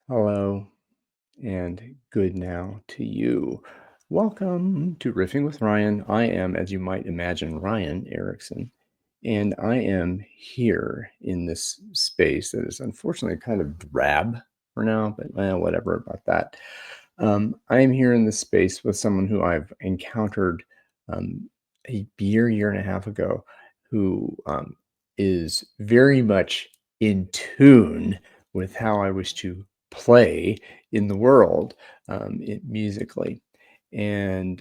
Hello and good now to you. Welcome to Riffing with Ryan. I am, as you might imagine, Ryan Erickson, and I am here in this space that is unfortunately kind of drab for now, but whatever about that. I am here in this space with someone who I've encountered a year and a half ago, who is very much in tune with how I wish to play in the world musically. And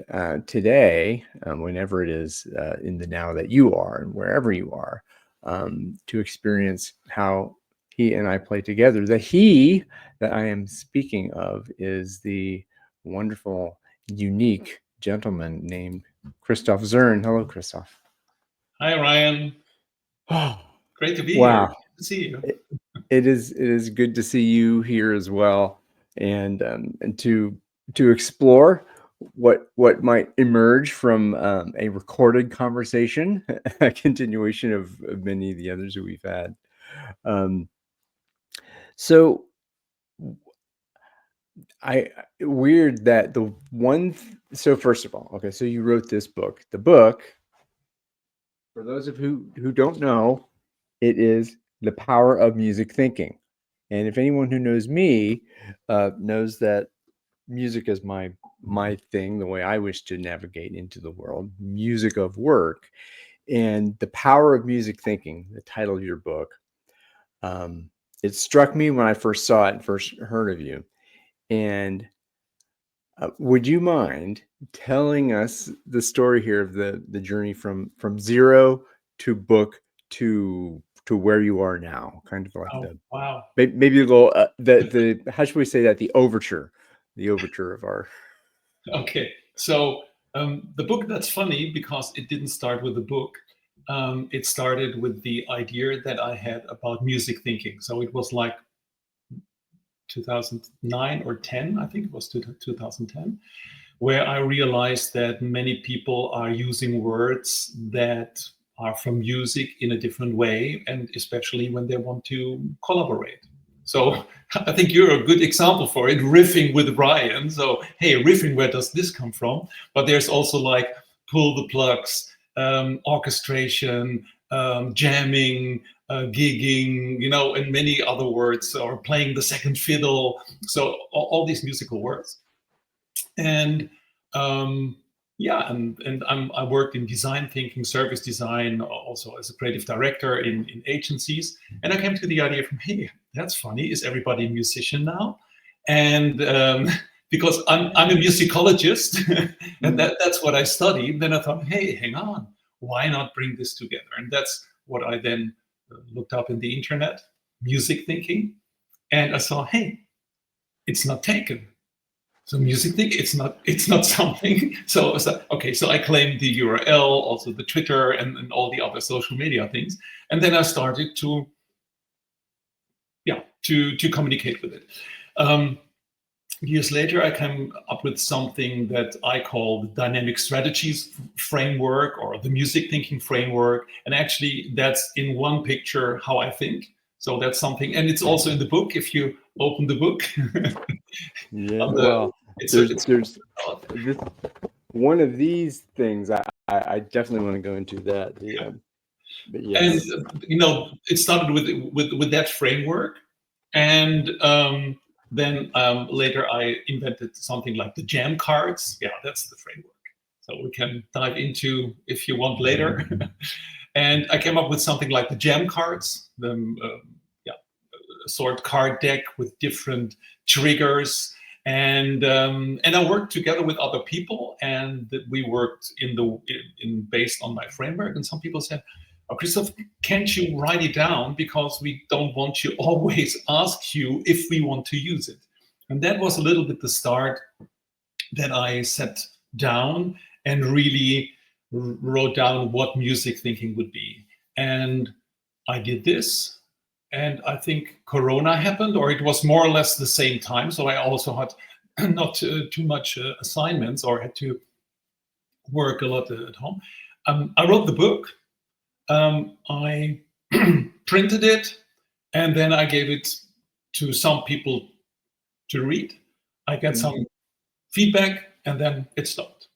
today, whenever it is in the now that you are and wherever you are, to experience how he and I play together, the he that I am speaking of is the wonderful, unique gentleman named Christof Zu. Hello, Christof. Hi, Ryan. Oh, Great to be here. wow. Good to see you. It is good to see you here as well, and to explore what might emerge from a recorded conversation, a continuation of many of the others that we've had. Um, so I weird that the so first of all, okay, so you wrote this book. The book, for those of who don't know, it is The Power of Music Thinking. And if anyone who knows me knows that music is my thing, the way I wish to navigate into the world, music of work, and The Power of Music Thinking, the title of your book. It struck me when I first saw it and first heard of you. And would you mind telling us the story here of the journey from zero to book to where you are now? Kind of like Oh, wow. maybe a little the how should we say that, the overture of our. Okay. So the book, that's funny because it didn't start with the book. It started with the idea that I had about music thinking. So it was like 2009 or 10, I think it was 2010, where I realized that many people are using words that are from music in a different way, and especially when they want to collaborate. So I think you're a good example for it, riffing with Ryan. So, hey, riffing, where does this come from? But there's also like pull the plugs, orchestration, jamming, gigging, and many other words, or playing the second fiddle. So all these musical words. And yeah, and I worked in design thinking, service design, also as a creative director in agencies. And I came to the idea from, hey, that's funny. Is everybody a musician now? And because I'm a musicologist, and that's what I studied, then I thought, hey, hang on, why not bring this together? And that's what I then looked up in the internet, music thinking, and I saw, hey, it's not taken. So music thing, it's not something. So okay, so I claimed the URL, also the Twitter, and all the other social media things, and then I started to, yeah, to communicate with it. Years later, I came up with something that I call the dynamic strategies framework, or the music thinking framework, and actually that's in one picture how I think. So that's something, and it's also in the book. If you open the book, Yeah, on the, well, it's there's this one of these things. I definitely want to go into that. But and yes. it started with that framework, and then later I invented something like the jam cards. Yeah, that's the framework, so we can dive into if you want later. And I came up with something like the jam cards, the yeah, a sort card deck with different triggers. And I worked together with other people, and we worked in based on my framework. And some people said, "Oh, Christoph, can't you write it down, because we don't want to always ask you if we want to use it." And that was a little bit the start, that I sat down and really wrote down what music thinking would be. And I did this. And I think Corona happened, or it was more or less the same time. So I also had not too much assignments, or had to work a lot at home. I wrote the book. I printed it, and then I gave it to some people to read. I get Mm. some feedback, and then it stopped.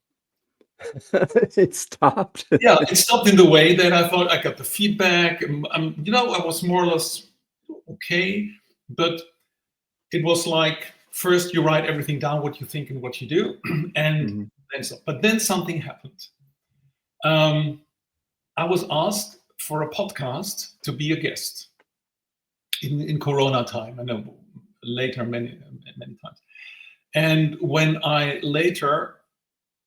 It stopped. Yeah, it stopped in the way that I thought I got the feedback. I was more or less okay, but it was like first you write everything down, what you think and what you do, and Mhm. then so. But then something happened. Um, I was asked for a podcast to be a guest in Corona time. I know later many times. And when I later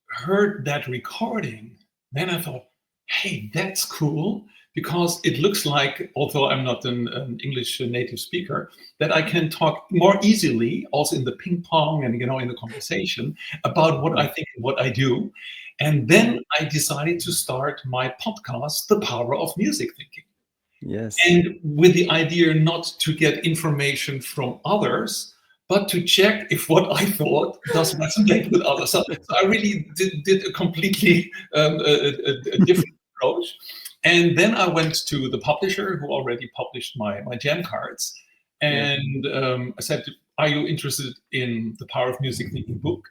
heard that recording, then I thought, hey, that's cool because it looks like, although I'm not an English native speaker, that I can talk more easily, also in the ping pong and in the conversation about what I Mm. think and what I do. And then I decided to start my podcast, The Power of Music Thinking. Yes. And with the idea not to get information from others, but to check if what I thought does resonate with others. So I really did a completely a different approach. And then I went to the publisher who already published my jam cards. Yeah. And I said, are you interested in the Power of Music Thinking book?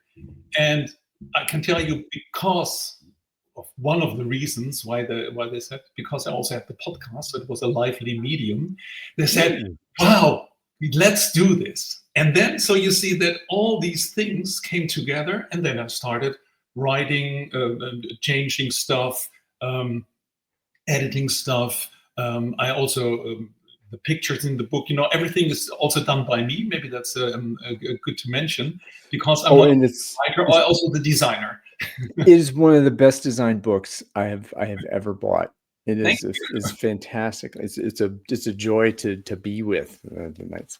And I can tell you, because of one of the reasons why they said, because I also had the podcast, so it was a lively medium. They said, Ooh. "Wow, let's do this." And then, so you see that all these things came together, and then I started writing, changing stuff, um, editing stuff. I also the pictures in the book, everything is also done by me. Maybe that's good to mention because I'm Oh, not and the writer, or also the designer. it is one of the best designed books I have ever bought. It Thank is fantastic. It's a joy to be with. That's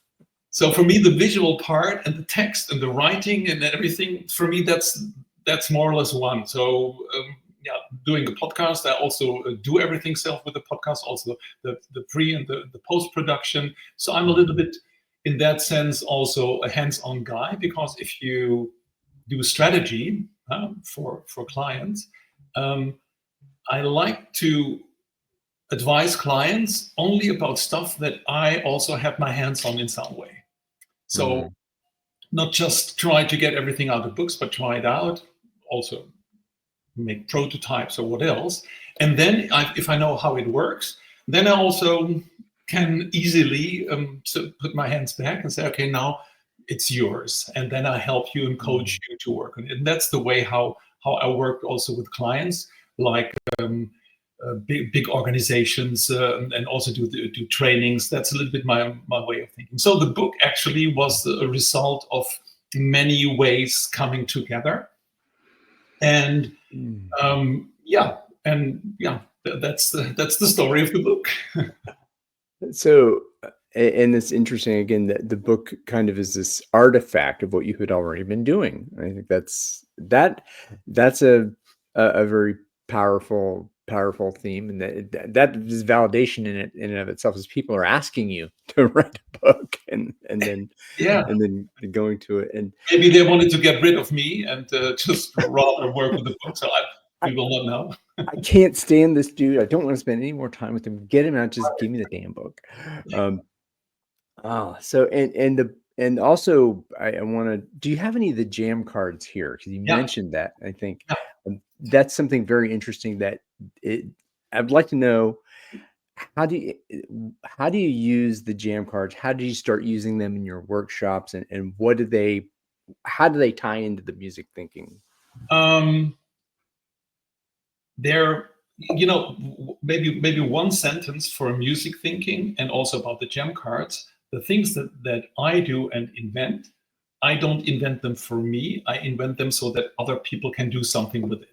So for me, the visual part and the text and the writing and everything, for me, that's more or less one. So yeah, doing a podcast, I also do everything self with the podcast, also the pre and the post production. So I'm a little bit, in that sense, also a hands-on guy, because if you do strategy for clients, um, I like to advise clients only about stuff that I also have my hands on in some way. So mm, not just try to get everything out of books, but try it out, also make prototypes or what else. And then if I know how it works, then I also can easily so put my hands back and say, okay, now it's yours. And then I help you and coach mm. you to work on it. And that's the way how I work also with clients, like big organizations, and also do trainings. That's a little bit my way of thinking. So the book actually was a result of many ways coming together, and Mm. yeah, that's the story of the book. So, and it's interesting again that the book kind of is this artifact of what you had already been doing. I think that's a very powerful theme, and that is validation in and of itself, as people are asking you to write a book, Yeah, and then going to it, and maybe they wanted to get rid of me and just rather work with the book. So I we will not know. I can't stand this dude. I don't want to spend any more time with him. Get him out. Just give me the damn book. Um, so and also I wanna do you have any of the jam cards here? Because you Yeah, mentioned that, I think, yeah. that's something very interesting that it I'd like to know how do you how do you use the jam cards? How do you start using them in your workshops, and what do they how do they tie into the music thinking? Um, there maybe one sentence for music thinking and also about the gem cards. The things that I do and invent, I don't invent them for me. I invent them so that other people can do something with it.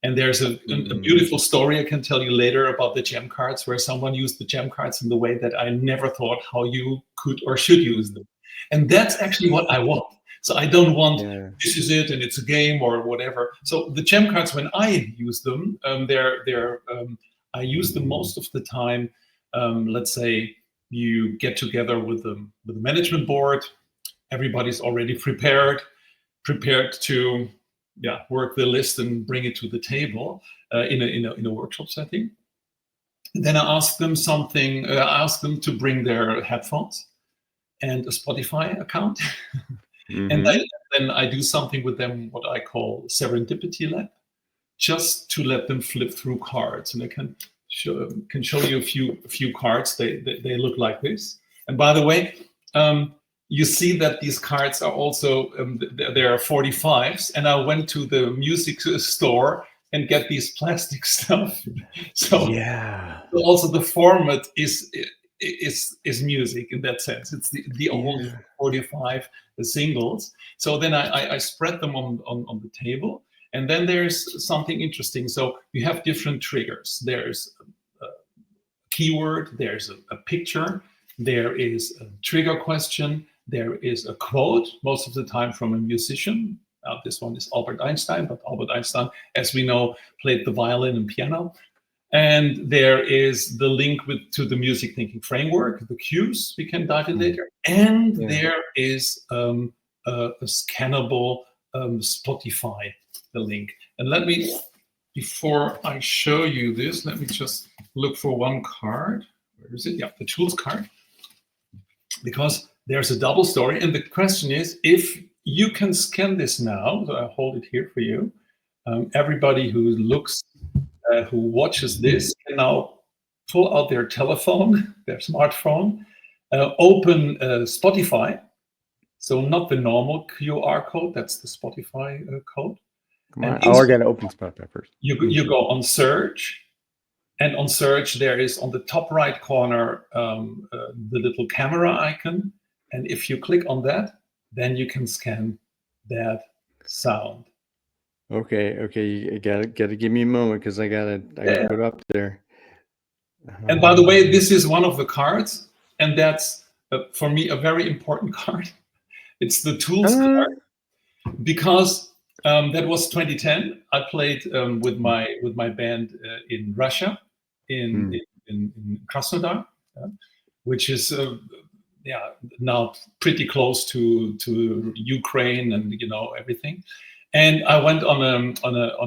And there's a Mm, beautiful story I can tell you later about the gem cards, where someone used the gem cards in the way that I never thought how you could or should use them. mm, And that's actually what I want. So I don't want, yeah, this is it and it's a game or whatever. So the gem cards, when I use them, I use them most of the time. Let's say you get together with the management board, everybody's already prepared to, yeah, work the list and bring it to the table in a workshop setting. And then I ask them something. I ask them to bring their headphones and a Spotify account. And Mm-hmm. then I do something with them, what I call serendipity lab, just to let them flip through cards. And I can show you a few cards. They look like this. And by the way, you see that these cards are also there are 45s. And I went to the music store and get these plastic stuff. So Yeah. also the format is music in that sense. It's the old Yeah. 45 singles. So then I spread them on the table. And then there's something interesting. So you have different triggers. There's a keyword, there's a picture, there is a trigger question, there is a quote, most of the time from a musician. This one is Albert Einstein, but Albert Einstein, as we know, played the violin and piano. And there is the link to the music thinking framework, the cues, we can dive in later. And Yeah. there is a scannable Spotify, the link. And let me, before I show you this, let me just look for one card. Where is it? Yeah, the tools card. Because there's a double story. And the question is, if you can scan this now, so I'll hold it here for you. Everybody who looks who watches this can now pull out their telephone, their smartphone, open Spotify. So not the normal QR code, that's the Spotify code. Come And on. Oh, I got to open Spotify first. you go on search, and on search there is on the top right corner the little camera icon. And if you click on that, then you can scan that sound. Okay. Okay. You gotta give me a moment because I gotta put it up there. And by the way, this is one of the cards, and that's for me a very important card. It's the tools card because that was 2010. I played with my band in Russia, in Krasnodar, which is now pretty close to Ukraine and everything. And I went on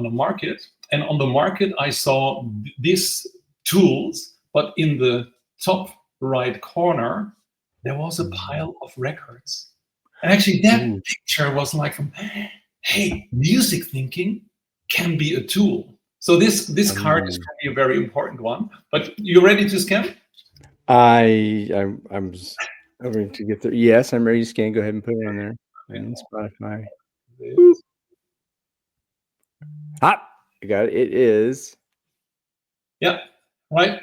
a market, and on the market I saw these tools. But in the top right corner, there was a pile of records. And actually, that picture was like from, hey, music thinking can be a tool. So this card is for me a very important one. But you ready to scan? I'm ready to get there. Yes, I'm ready to scan. Go ahead and put it on there. And Spotify. Boop. Ah, I got it. It is. Yeah, right.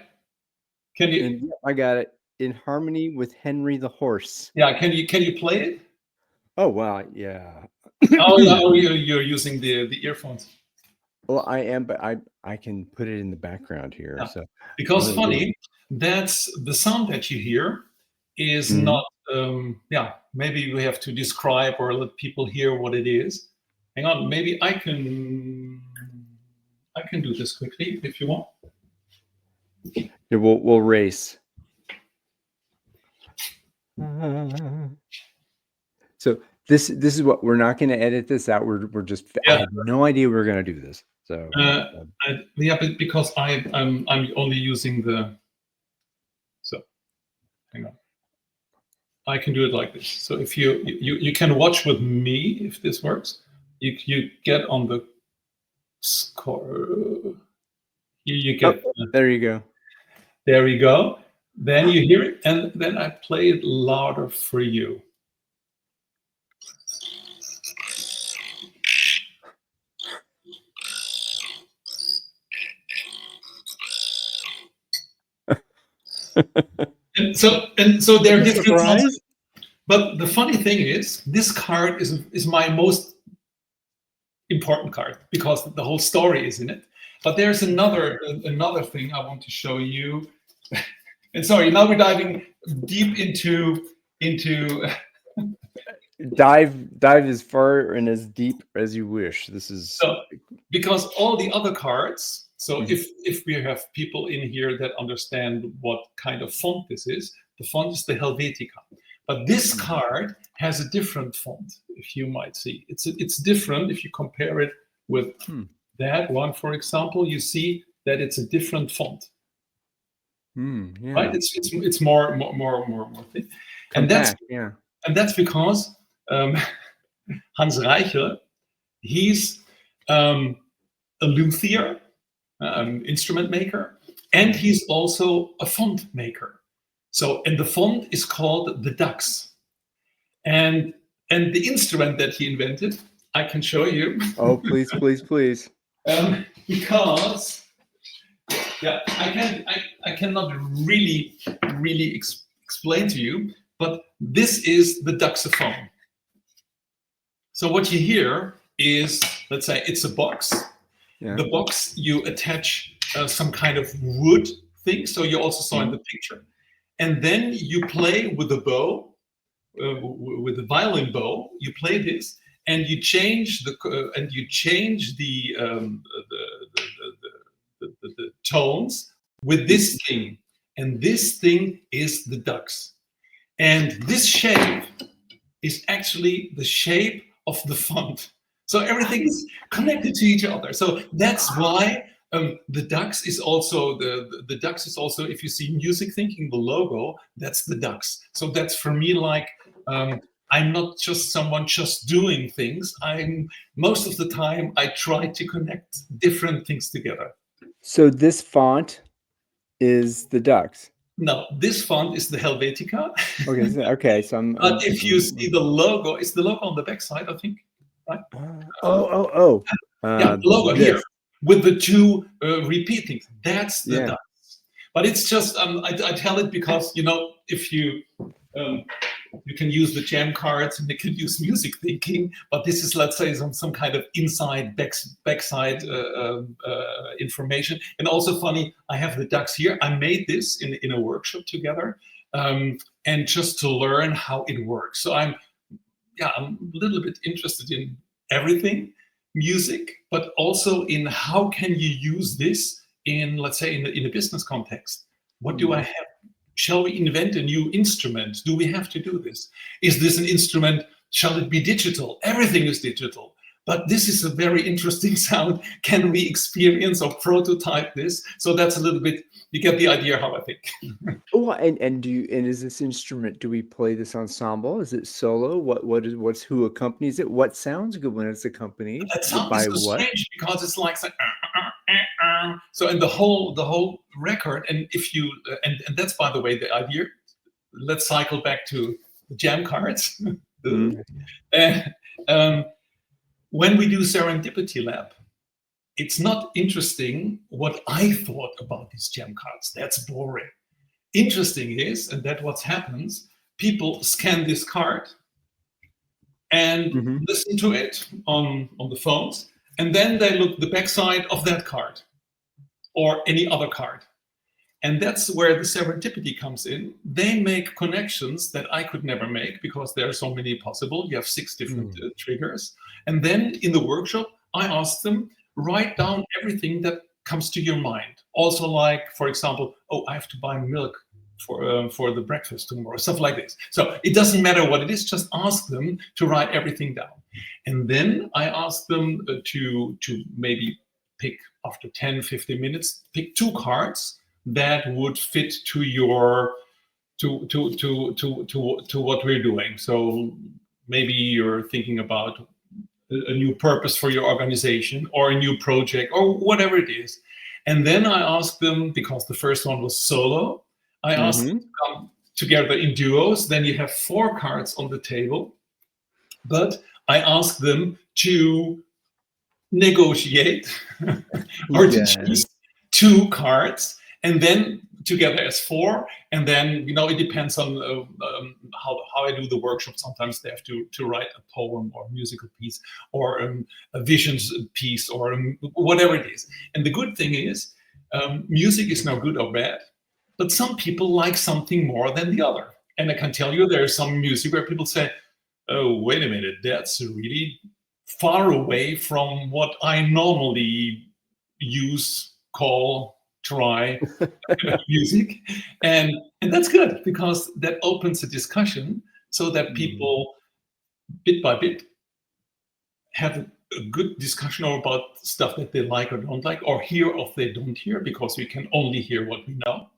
Can you? And I got it. In harmony with Henry the Horse. Yeah, can you play it? Oh wow, yeah. Oh, you're using the earphones. Well, I am, but I can put it in the background here. Yeah. So Because funny, that's the sound that you hear is not. Maybe we have to describe or let people hear what it is. Hang on, maybe I can do this quickly if you want. Yeah, we'll race. So this is what we're not going to edit this out. We're just I have no idea we're going to do this. So but because I'm only using the. So hang on. I can do it like this. So if you can watch with me if this works. You get on the score. You get. There you go. There we go. Then you hear it, and then I play it louder for you. and so there are different sounds. But the funny thing is, this card is my most important card because the whole story is in it. But there's another thing I want to show you. And sorry, now we're diving deep into dive as far and as deep as you wish. This is because all the other cards. So if we have people in here that understand what kind of font this is, the font is the Helvetica. But this card has a different font, if you might see. It's different if you compare it with that one, for example. You see that it's a different font. Yeah. Right? It's more thing. And that's because Hans Reichel. He's a luthier, instrument maker, and he's also a font maker. So, and the font is called the Dux. And the instrument that he invented, I can show you. Oh, please, please, please. Because I cannot really explain to you, but this is the Duxophone. So what you hear is, let's say it's a box. Yeah. The box, you attach some kind of wood thing. So you also saw in the picture. And then you play with the bow, with the violin bow. You play this, and you change the tones with this thing. And this thing is the Dux. And this shape is actually the shape of the font. So everything is connected to each other. So that's why the Dux is also the Dux is also, if you see music thinking, the logo, that's the Dux. So that's for me like I'm not just someone just doing things. I'm most of the time I try to connect different things together. So this font is the Dux. No, this font is the Helvetica. Okay. So But if you see the logo, it's the logo on the back side, I think, right? Yeah, the logo this. here with the two repeating. That's the Yeah. Dux. But it's just I tell it because if you you can use the jam cards and you can use music thinking, but this is, let's say, some kind of inside backside information. And also funny, I have the Dux here. I made this in a workshop together, and just to learn how it works. So I'm a little bit interested in everything, music, but also in how can you use this in, let's say, in a business context. What do I have? Shall we invent a new instrument? Do we have to do this? Is this an instrument? Shall it be digital? Everything is digital. But this is a very interesting sound. Can we experience or prototype this? So that's a little bit, you get the idea how I think. Oh, and is this instrument, do we play this ensemble? Is it solo? What's who accompanies it? What sounds good when it's accompanied? That sound By is so what? strange because it's like so in the whole record, and if you and that's, by the way, the idea. Let's cycle back to the jam cards. When we do Serendipity Lab, it's not interesting what I thought about these jam cards. That's boring. Interesting is, and that's what happens, people scan this card and listen to it on the phones, and then they look the backside of that card or any other card. And that's where the serendipity comes in. They make connections that I could never make because there are so many possible. You have 6 different triggers. And then in the workshop, I asked them, write down everything that comes to your mind. Also, like, for example, I have to buy milk for the breakfast tomorrow, stuff like this. So it doesn't matter what it is, just ask them to write everything down. And then I asked them to maybe pick, after 10, 15 minutes, pick 2 cards that would fit to your to what we're doing. So maybe you're thinking about a new purpose for your organization or a new project or whatever it is. And then I asked them, because the first one was solo, I asked them to come together in duos. Then you have 4 cards on the table. But I asked them to negotiate or to choose 2 cards and then together as 4. And then, it depends on how I do the workshop. Sometimes they have to write a poem or a musical piece or a visions piece or whatever it is. And the good thing is, music is not good or bad, but some people like something more than the other. And I can tell you there's some music where people say, oh, wait a minute, that's really far away from what I normally try music. And that's good because that opens a discussion so that people, bit by bit, have a good discussion about stuff that they like or don't like, or hear or they don't hear, because we can only hear what we know.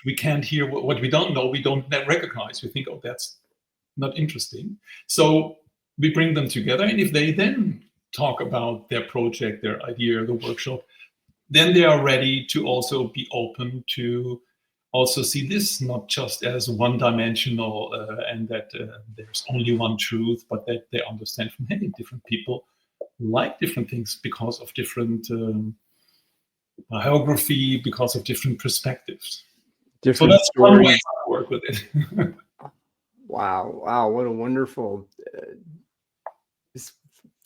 We can't hear what we don't know, we don't recognize. We think, oh, that's not interesting. So we bring them together, and if they then talk about their project, their idea, the workshop, then they are ready to also be open to also see this not just as one-dimensional, and that there's only one truth, but that they understand from many different people like different things because of different biography, because of different perspectives. So Different that's one way stories. I work with it. Wow, wow, what a wonderful s-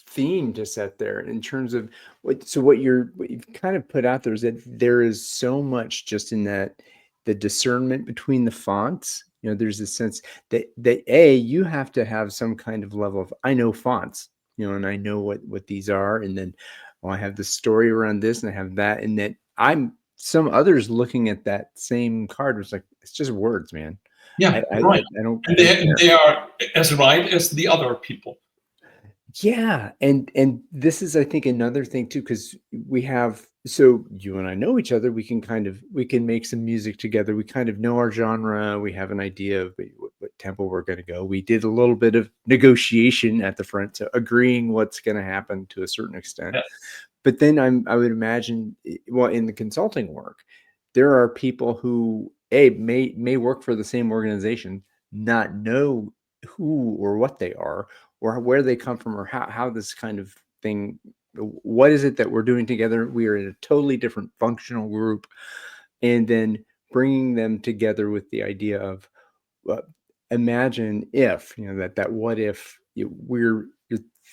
theme to set there in terms of what you've kind of put out there is that there is so much just in that the discernment between the fonts. There's a sense that you have to have some kind of level of I know fonts, and I know what these are, and then I have the story around this and I have that, and that I'm some others looking at that same card was like it's just words, man. I Yeah, I, right. I I don't And I don't care. they are as right as the other people. Yeah, and this is, I think, another thing too, because we have so you and I know each other. We can make some music together. We kind of know our genre. We have an idea of what tempo we're going to go. We did a little bit of negotiation at the front, so agreeing what's going to happen to a certain extent. Yes. But then I would imagine, well, in the consulting work, there are people who may work for the same organization, not know who or what they are, or where they come from, or how this kind of thing. What is it that we're doing together? We are in a totally different functional group, and then bringing them together with the idea of uh, imagine if that what if you're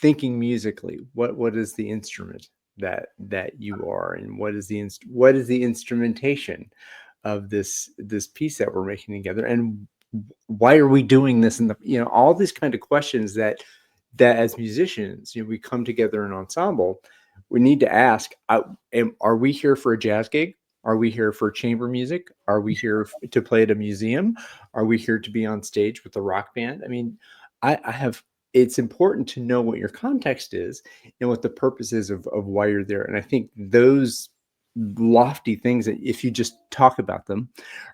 thinking musically, what is the instrument that you are, and what is the instrumentation of this piece that we're making together, and why are we doing this, and all these kind of questions that as musicians, we come together in ensemble, we need to ask, are we here for a jazz gig? Are we here for chamber music? Are we here to play at a museum? Are we here to be on stage with a rock band? I mean, I have, it's important to know what your context is and what the purpose is of why you're there. And I think those lofty things, that if you just talk about them,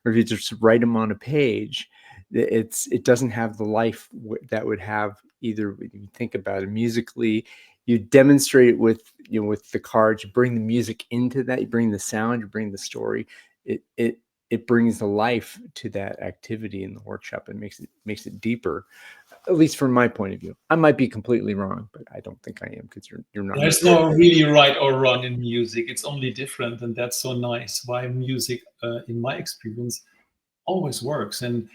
or if you just write them on a page, it doesn't have the life that would have either. When you think about it musically, you demonstrate it with with the cards, you bring the music into that, you bring the sound, you bring the story. It brings the life to that activity in the workshop and makes it deeper, at least from my point of view. I might be completely wrong, but I don't think I am, because you're not. There's no really right or wrong in music. It's only different, and that's so nice. Why music, in my experience, always works. And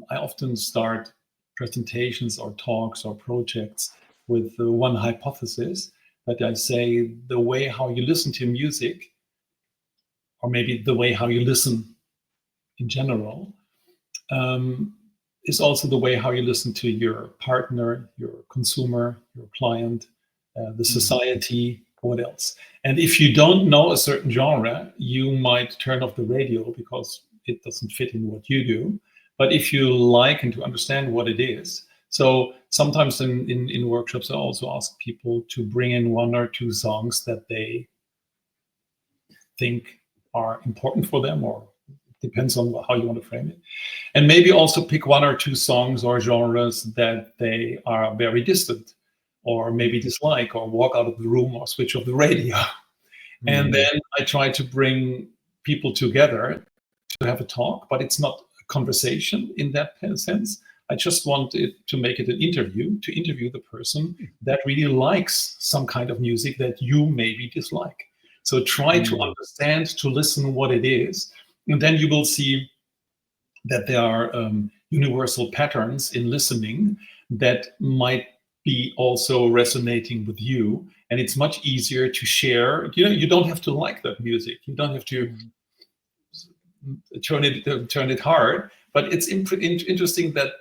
I often start presentations or talks or projects with one hypothesis that I say the way how you listen to music, or maybe the way how you listen in general, um, is also the way how you listen to your partner, your consumer, your client, the Mhm. society, what else. And if you don't know a certain genre, you might turn off the radio because it doesn't fit in what you do. But if you like and to understand what it is, so sometimes in workshops, I also ask people to bring in one or two songs that they think are important for them, or depends on how you want to frame it. And maybe also pick one or two songs or genres that they are very distant, or maybe dislike, or walk out of the room or switch off the radio. And Mhm. then I try to bring people together to have a talk, but it's not a conversation in that sense. I just want it to make it an interview, to interview the person that really likes some kind of music that you maybe dislike. So try to Mhm. understand, to listen what it is, and then you will see that there are universal patterns in listening that might be also resonating with you, and it's much easier to share. You don't have to like that music, you don't have to Mhm. turn it hard, but it's interesting that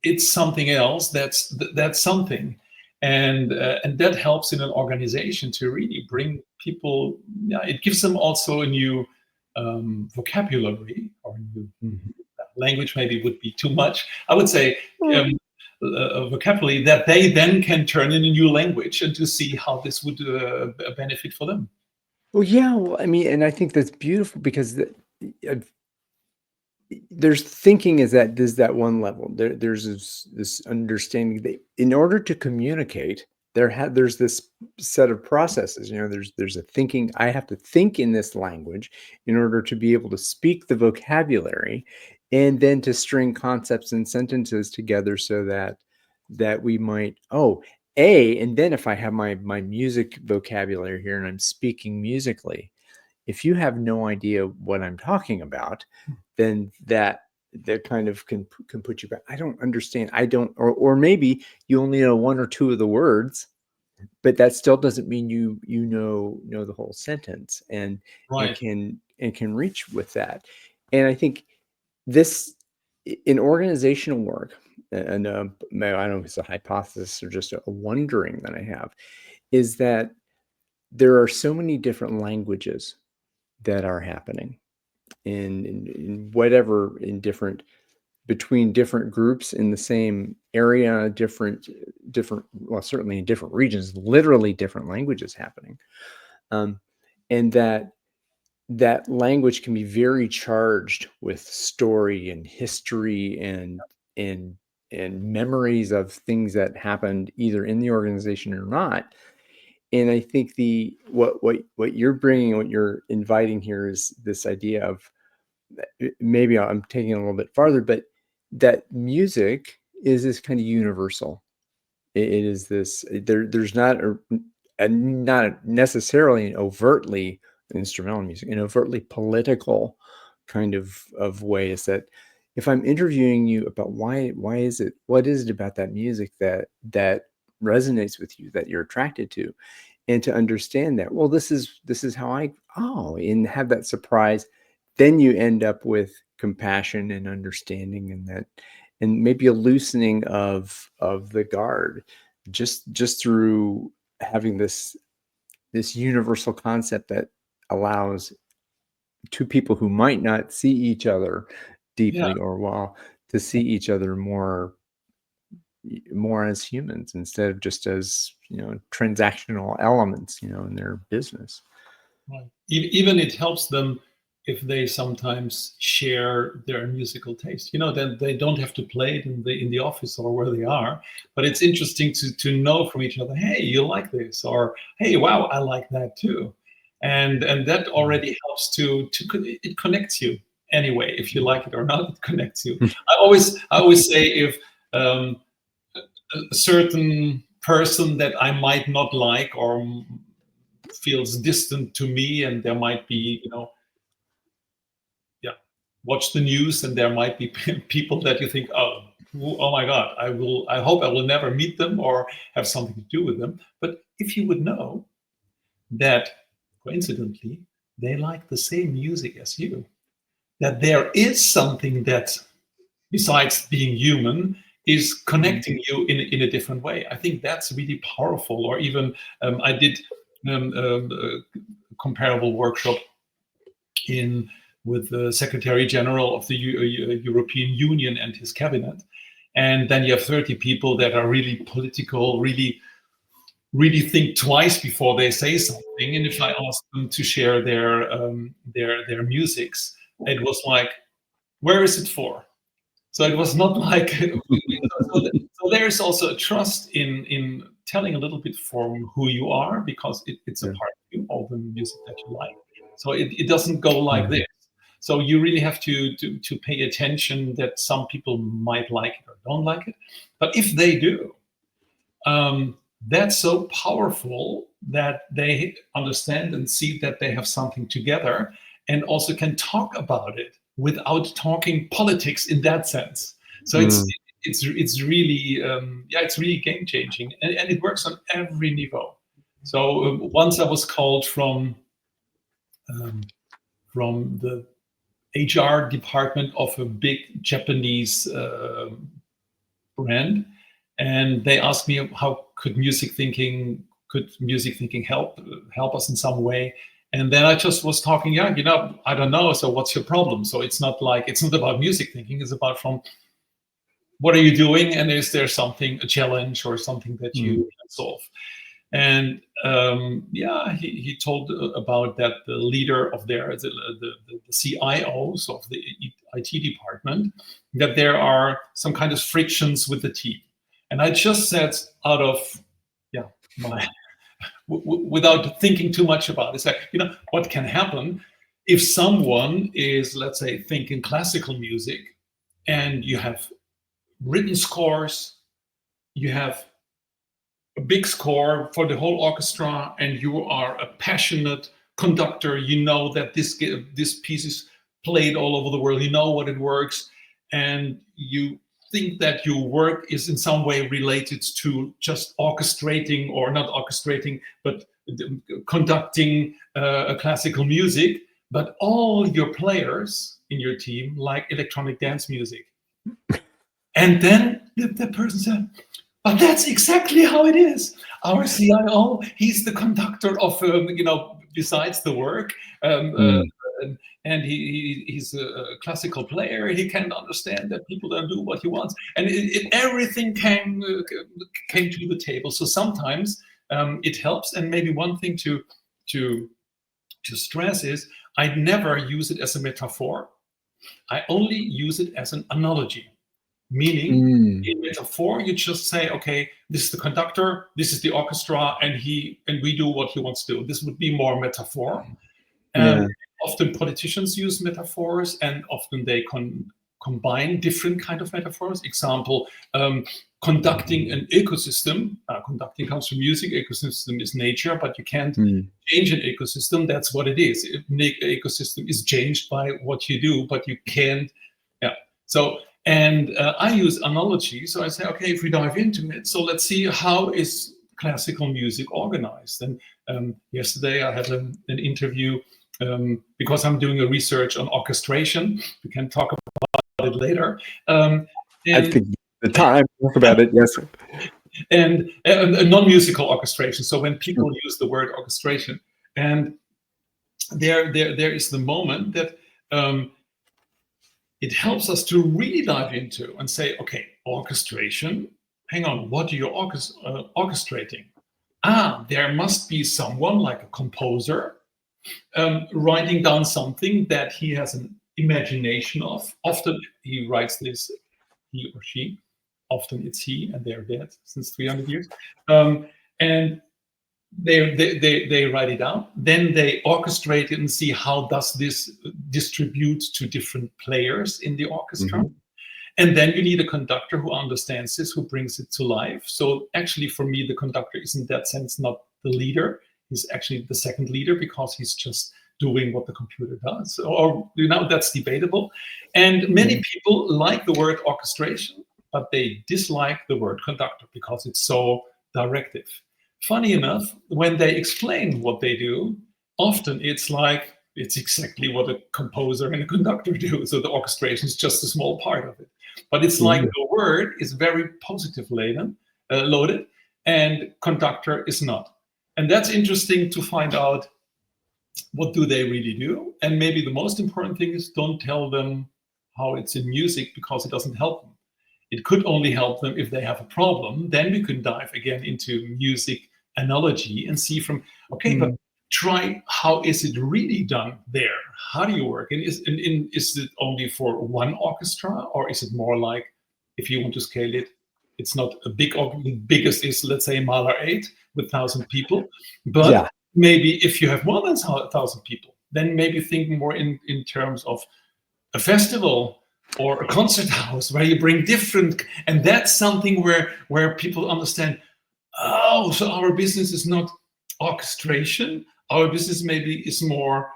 it's something else that's something. And that helps in an organization to really bring people. Yeah, it gives them also a new vocabulary, or new Mhm. language, maybe would be too much. I would say Well, um, vocabulary that they then can turn in a new language, and to see how this would benefit for them. yeah, well, I mean, and I think that's beautiful because there's thinking is that there's that one level. There's this understanding that in order to communicate, there's this set of processes. There's a thinking. I have to think in this language in order to be able to speak the vocabulary, and then to string concepts and sentences together so that we might and then if I have my music vocabulary here and I'm speaking musically, if you have no idea what I'm talking about, then that kind of can put you back. I don't understand. I don't, or maybe you only know one or two of the words, but that still doesn't mean you know the whole sentence Right. and can reach with that. And I think this in organizational work, and I don't know if it's a hypothesis or just a wondering that I have, is that there are so many different languages that are happening in whatever in different between different groups in the same area, well, certainly in different regions, literally different languages happening, um, and that language can be very charged with story and history and and memories of things that happened either in the organization or not. And I think the what you're bringing, what you're inviting here is this idea of maybe I'm taking it a little bit farther, but that music is this kind of universal. It is this there's not necessarily an overtly instrumental music, an overtly political kind of way. Is that if I'm interviewing you about why is it what is it about that music that resonates with you, that you're attracted to, and to understand that, well, this is how and have that surprise, then you end up with compassion and understanding, and maybe a loosening of the guard, just through having this universal concept that allows two people who might not see each other Yeah. deeply or well to see each other more as humans instead of just as transactional elements in their business. Right. Even it helps them if they sometimes share their musical taste. Then they don't have to play it in the office or where they are. But it's interesting to know from each other, hey, you like this, or hey, wow, I like that too, and that already helps it connects you anyway. If you like it or not, it connects you. I always say if a certain person that I might not like or feels distant to me, and there might be, yeah, watch the news, and there might be people that you think, oh my God, I hope I will never meet them or have something to do with them. But if you would know that coincidentally they like the same music as you, that there is something that, besides being human, is connecting you in a different way. I think that's really powerful. Or even I did a comparable workshop with the Secretary General of the European Union and his cabinet, and then you have 30 people that are really political, really think twice before they say something. And if I ask them to share their musics, it was like, where is it for? So it was not like so there's also a trust in telling a little bit from who you are, because it's a Yeah. part of you, all the music that you like. So it doesn't go like Mhm. this. So you really have to pay attention that some people might like it or don't like it. But if they do, that's so powerful that they understand and see that they have something together, and also can talk about it without talking politics in that sense. So it's Mm. it's really it's really game changing, and it works on every niveau. So once I was called um, from the HR department of a big Japanese brand, and they asked me how could music thinking help us in some way. And then I just was talking, I don't know, so what's your problem? So it's not about music thinking, it's about from what are you doing, and is there something, a challenge or something that you Mm. can solve. And he told about that the leader of the CIOs of the IT department, that there are some kind of frictions with the team. And I just said, out of my without thinking too much about it, it's like, what can happen if someone is, let's say, thinking classical music, and you have written scores, you have a big score for the whole orchestra, and you are a passionate conductor. You know that this piece is played all over the world. You know what it works, and you think that your work is in some way related to just orchestrating, or not orchestrating, but conducting classical music. But all your players in your team like electronic dance music. And then the person said, but that's exactly how it is. Our CIO, he's the conductor of, besides the work. And he's a classical player. He can understand that people don't do what he wants. And everything came to the table. So sometimes it helps. And maybe one thing to stress is, I never use it as a metaphor. I only use it as an analogy. Meaning, in metaphor, you just say, okay, this is the conductor, this is the orchestra, and we do what he wants to do. This would be more metaphor. Often politicians use metaphors, and often they combine different kind of metaphors. Example, conducting an ecosystem. Conducting comes from music. Ecosystem is nature, but you can't change an ecosystem. That's what it is. An ecosystem is changed by what you do, but you can't. Yeah. So. And I use analogy. So I say, okay, if we dive into it, so let's see, how is classical music organized? And yesterday I had an interview, because I'm doing a research on orchestration. We can talk about it later. I think the time to talk about it, yes. And non-musical orchestration. So when people use the word orchestration, and there is the moment that it helps us to really dive into and say, okay, orchestration, hang on, what are you orchestrating? There must be someone like a composer writing down something that he has an imagination of. Often he writes this, he or she, often it's he, and they're dead since 300 years. And they write it down, then they orchestrate it and see how does this distribute to different players in the orchestra. And then you need a conductor who understands this, who brings it to life. So actually, for me, the conductor is in that sense not the leader. He's actually the second leader, because he's just doing what the computer does. Or that's debatable. And many people like the word orchestration, but they dislike the word conductor because it's so directive. Funny enough, when they explain what they do, often it's like, it's exactly what a composer and a conductor do. So the orchestration is just a small part of it. But it's like the word is very positive loaded, and conductor is not. And that's interesting to find out, what do they really do? And maybe the most important thing is, don't tell them how it's in music, because it doesn't help them. It could only help them if they have a problem. Then we can dive again into music analogy and see from, okay, but try, how is it really done there? How do you work? And is it only for one orchestra, or is it more like, if you want to scale it, it's not a big orchestra. The biggest is, let's say, Mahler 8 with 1,000 people. But maybe if you have more than 1,000 people, then maybe think more in terms of a festival or a concert house, where you bring different, and that's something where people understand, oh, so our business is not orchestration. Our business maybe is more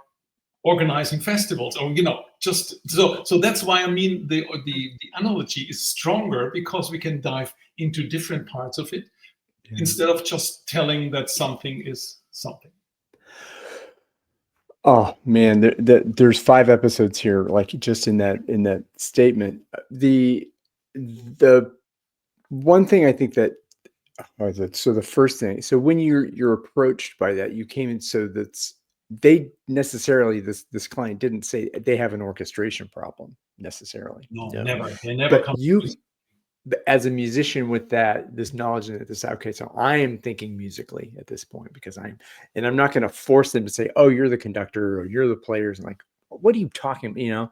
organizing festivals, or just so that's why, I mean, the analogy is stronger, because we can dive into different parts of it instead of just telling that something is something. Oh man, there's 5 episodes here, like, just in that statement. The one thing I think that, so the first thing, so when you're approached by that, you came in, so they necessarily, this client didn't say they have an orchestration problem necessarily. No, never. They never come. as a musician with this knowledge and this, okay, so I am thinking musically at this point because I'm not going to force them to say, oh, you're the conductor or you're the players. And like, what are you talking about?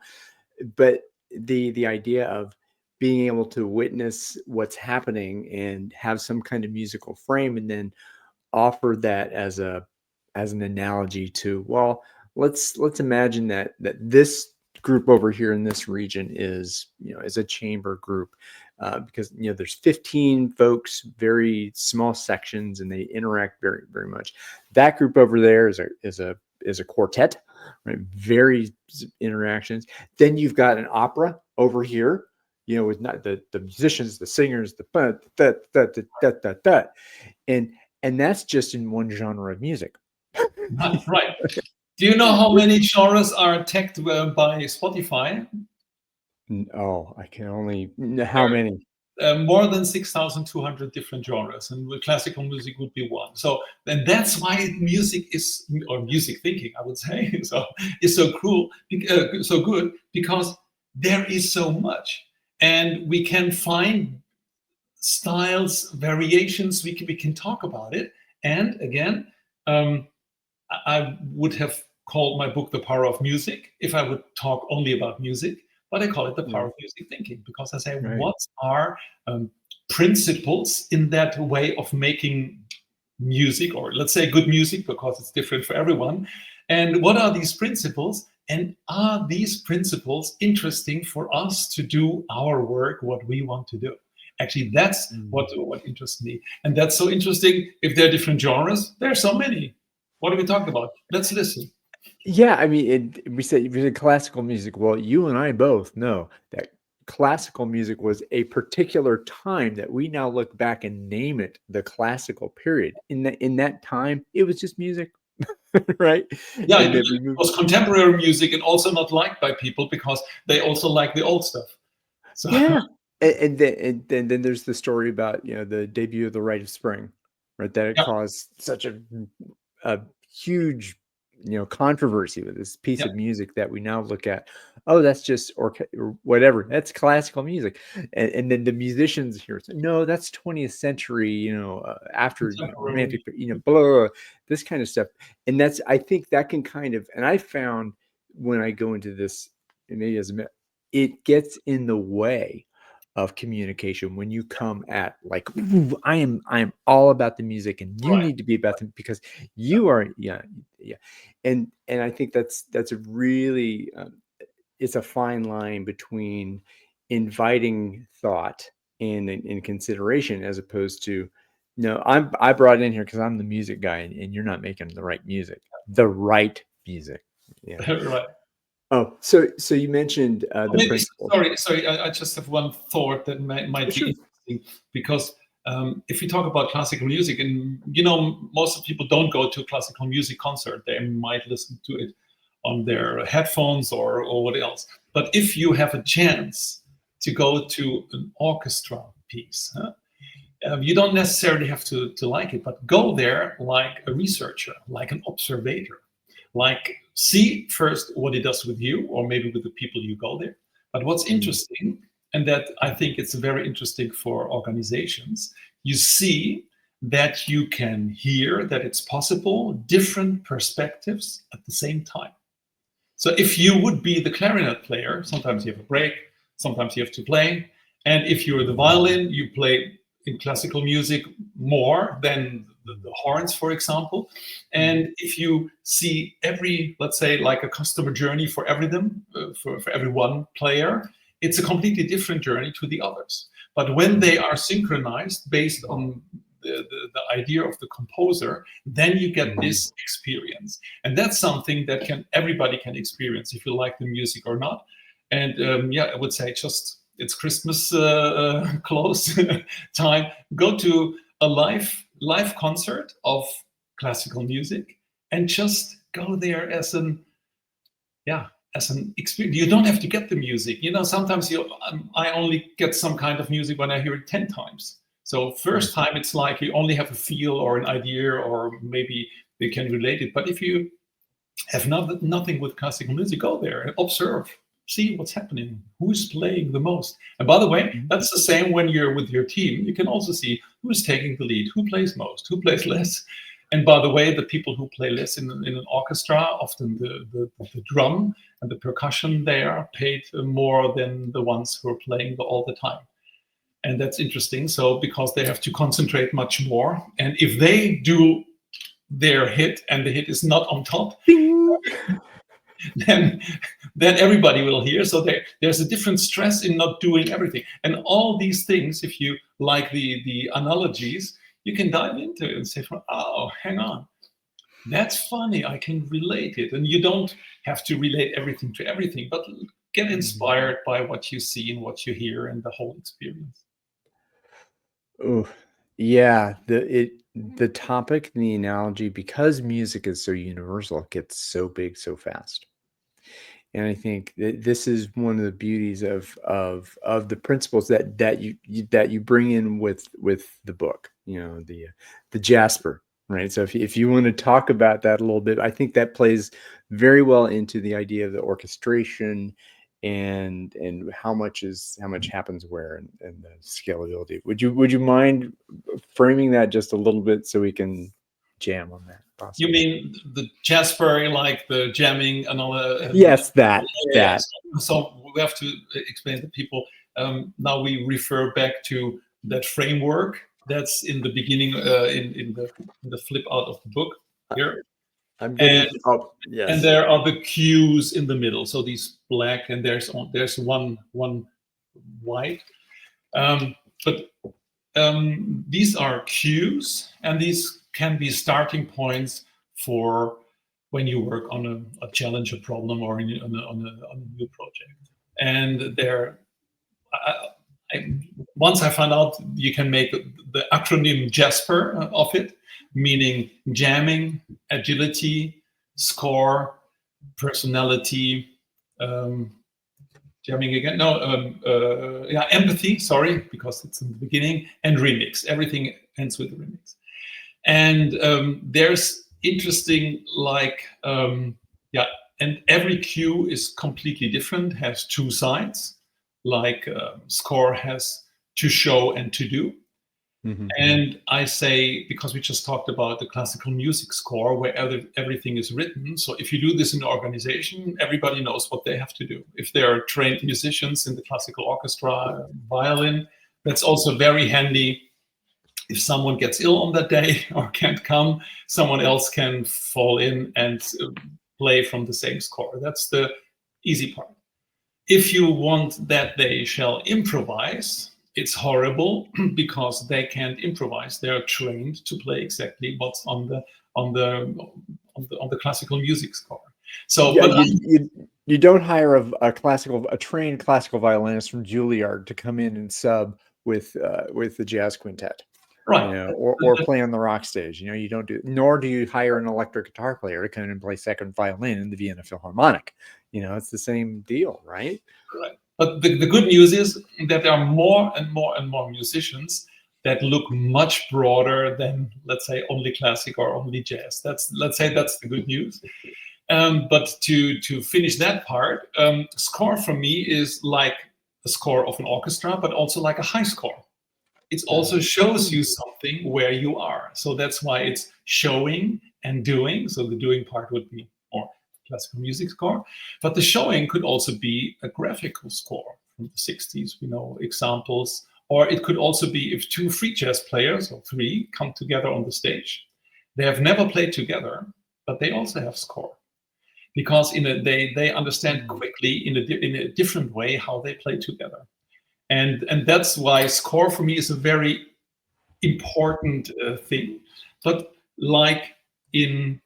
But the idea of being able to witness what's happening and have some kind of musical frame, and then offer that as an analogy to, well, let's imagine that this group over here in this region is is a chamber group, because there's 15 folks, very small sections, and they interact very very much. That group over there is a quartet, right? Very interactions. Then you've got an opera over here, with not the musicians, the singers, the and that's just in one genre of music. Right. Do you know how many genres are tagged by Spotify? Oh, I can only, how There many? more than 6,200 different genres, and classical music would be one. So, and that's why music is, or music thinking, I would say, is so cool, so good, because there is so much, and we can find styles, variations. We can talk about it, and again, um, I would have called my book "The Power of Music" if I would talk only about music, but I call it "The Power Right, of Music Thinking" because I say, right. what are principles in that way of making music, or let's say good music, because it's different for everyone. And what are these principles? And are these principles interesting for us to do our work, what we want to do? Actually, that's Mm. what interests me. And that's so interesting. If there are different genres, there are so many. What are we talking about? Let's listen. Yeah, I mean, we said classical music. Well, you and I both know that classical music was a particular time that we now look back and name it the classical period. In that time, it was just music, right? Yeah, And it then we moved. was contemporary music and also not liked by people because they also like the old stuff. So, Yeah, and then there's the story about the debut of the Rite of Spring, right? That it yeah, caused such a huge controversy with this piece yeah, of music that we now look at. Oh, that's just or whatever. That's classical music, and then the musicians here say, no, that's 20th century. After contemporary. romantic, blah, blah, blah, this kind of stuff. And I think that can kind of, and I found when I go into this, and maybe as a it gets in the way of communication when you come at like, "Ooh, I am all about the music and you Right. need to be about them because you are." Yeah, yeah. And I think that's a really, it's a fine line between inviting thought and consideration, as opposed to, no, I brought in here because I'm the music guy, and you're not making the right music. Yeah. Right. Oh, so you mentioned the Maybe, principles. sorry. I just have one thought that might Sure. be interesting because if we talk about classical music, and most of people don't go to a classical music concert, they might listen to it on their headphones or what else. But if you have a chance to go to an orchestra piece, huh, you don't necessarily have to like it, but go there like a researcher, like an observator, like see first what it does with you, or maybe with the people you go there. But what's Mm, interesting, and that I think it's very interesting for organizations, you see that you can hear that it's possible different perspectives at the same time. So if you would be the clarinet player, sometimes you have a break, sometimes you have to play. And if you're the violin, you play in classical music more than the horns, for example. mm, And if you see every, let's say, like a customer journey for every them, for every one player, it's a completely different journey to the others. But when mm, they are synchronized based on the idea of the composer, then you get mhm. this experience, and that's something that everybody can experience if you like the music or not. And yeah, I would say just it's Christmas close time. Go to a live concert of classical music and just go there as an, yeah, as an experience. You don't have to get the music. Sometimes I only get some kind of music when I hear it 10 times. So Right. first time it's like you only have a feel or an idea, or maybe they can relate it. But if you have nothing with classical music, go there and observe. see what's happening, who's playing the most. And by the way, that's the same when you're with your team. You can also see who's taking the lead, who plays most, who plays less. And by the way, the people who play less in an orchestra, often the drum and the percussion, they are paid more than the ones who are playing all the time. And that's interesting. So because they have to concentrate much more, and if they do their hit and the hit is not on top, Ding! then everybody will hear. So there's a different stress in not doing everything. And all these things, if you like the analogies, you can dive into it and say, oh, hang on, that's funny, I can relate it. And you don't have to relate everything to everything, but get inspired by what you see and what you hear and the whole experience. Oh, yeah. The topic and the analogy, because music is so universal, it gets so big so fast. And I think that this is one of the beauties of the principles that you bring in with the book. You know, the Jasper, right? So if you want to talk about that a little bit, I think that plays very well into the idea of the orchestration and how much happens where, and the scalability. Would you mind framing that just a little bit so we can jam on that? You Possibly. mean the Jasper, like the jamming and all that? Yes, that. So we have to explain to people. Now we refer back to that framework that's in the beginning, in the flip out of the book here. I'm getting. Yes. And there are the cues in the middle. So these black, and there's one white. But these are cues, and these can be starting points for when you work on a challenge, a problem, or on a new project. And once I found out you can make the acronym Jasper of it, meaning jamming, agility, score, personality, jamming again. No, empathy. Sorry, because it's in the beginning, and remix. Everything ends with remix. And there's interesting, and every cue is completely different. Has two sides, like score has to show and to do. Mm-hmm. And I say, because we just talked about the classical music score where everything is written. So if you do this in an organization, everybody knows what they have to do. If they are trained musicians in the classical orchestra, violin, that's also very handy. If someone gets ill on that day or can't come, someone else can fall in and play from the same score. That's the easy part. If you want that they shall improvise, it's horrible because they can't improvise. They are trained to play exactly what's on the classical music score. So, yeah, but you don't hire a trained classical violinist from Juilliard to come in and sub with the jazz quintet, right, you know, or play on the rock stage. You know, you don't do. Nor do you hire an electric guitar player to come in and play second violin in the Vienna Philharmonic. You know, it's the same deal, right? Right. But the good news is that there are more and more and more musicians that look much broader than, let's say, only classic or only jazz. Let's say that's the good news. But to finish that part, score for me is like a score of an orchestra, but also like a high score. It also shows you something where you are. So that's why it's showing and doing. So the doing part would be more classical music score, but the showing could also be a graphical score from the 60s. We know examples, or it could also be if two free jazz players or three come together on the stage. They have never played together, but they also have score because they understand quickly in a different way how they play together, and that's why score for me is a very important thing. But like in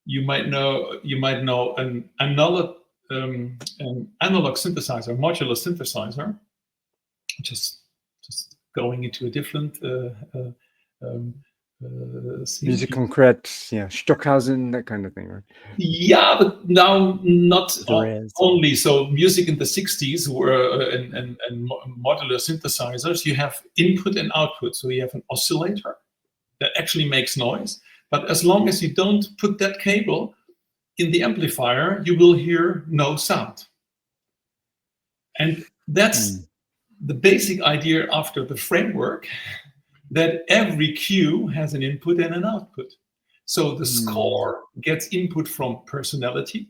you might know an analog synthesizer, modular synthesizer, just going into a different Music concrete, yeah, Stockhausen, that kind of thing, right? Yeah, but now not Perez. only. So music in the 60s were and modular synthesizers, you have input and output. So you have an oscillator that actually makes noise. But as long as you don't put that cable In the amplifier, you will hear no sound. And that's Mm. the basic idea after the framework, that every cue has an input and an output. So the Mm. score gets input from personality,